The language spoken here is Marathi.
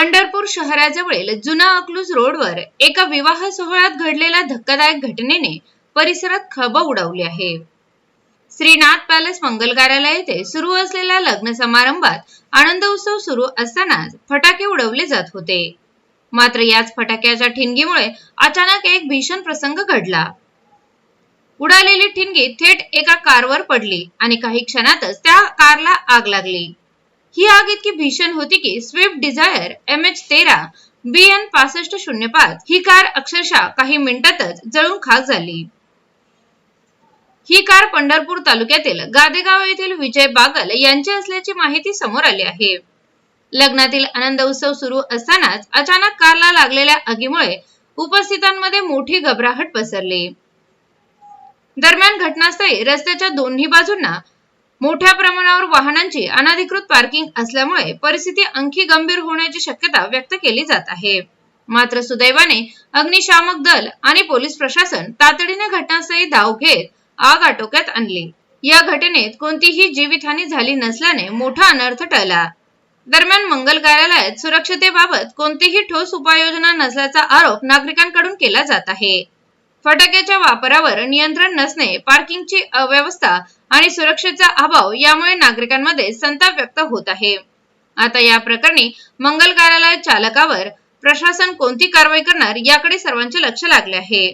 पंढरपूर शहराजवळील जुना अकलूज रोडवर एका विवाह सोहळ्यात घडलेल्या धक्कादायक घटनेने परिसरात खळबळ उडाली आहे। श्रीनाथ पॅलेस मंगल कार्यालय येथे सुरू असलेल्या लग्न समारंभात आनंद उत्सव सुरू असतानाच फटाके उडवले जात होते। मात्र याच फटाक्याच्या ठिणगीमुळे अचानक एक भीषण प्रसंग घडला। उडालेली ठिणगी थेट एका कारवर पडली आणि काही क्षणातच त्या कारला आग लागली। ही आग इतकी भीषण होती की स्विफ्ट डिझायर MH13 BN 6505 ही कार अक्षरशः काही मिनिटातच जळून खाक झाली। ही कार पंढरपूर तालुक्यातील गादेगाव येथील विजय बागल यांची असल्याची माहिती समोर आली आहे। लग्नातील आनंद उत्सव सुरू असतानाच अचानक कारला लागलेल्या आगीमुळे उपस्थितांमध्ये मोठी घबराहट पसरली। दरम्यान घटनास्थळी रस्त्याच्या दोन्ही बाजूंना मोठ्या प्रमाणावर वाहनांची अनधिकृत पार्किंग असल्यामुळे परिस्थिती आणखी गंभीर होण्याची शक्यता व्यक्त केली जात आहे। मात्र सुदैवाने अग्निशामक दल आणि पोलीस प्रशासन तातडीने घटनास्थळी धाव घेत आग आटोक्यात आणली। या घटनेत कोणतीही जीवितहानी झाली नसल्याने मोठा अनर्थ टळला। दरम्यान मंगल कार्यालयात सुरक्षतेबाबत कोणतीही ठोस उपाययोजना नसल्याचा आरोप नागरिकांकडून केला जात आहे। फटाक्याच्या वापरावर नियंत्रण नसणे, पार्किंगची अव्यवस्था आणि सुरक्षेचा अभाव यामुळे नागरिकांमध्ये संताप व्यक्त होत आहे। आता या प्रकरणी मंगल कार्यालय चालकावर प्रशासन कोणती कारवाई करणार याकडे सर्वांचे लक्ष लागले आहे।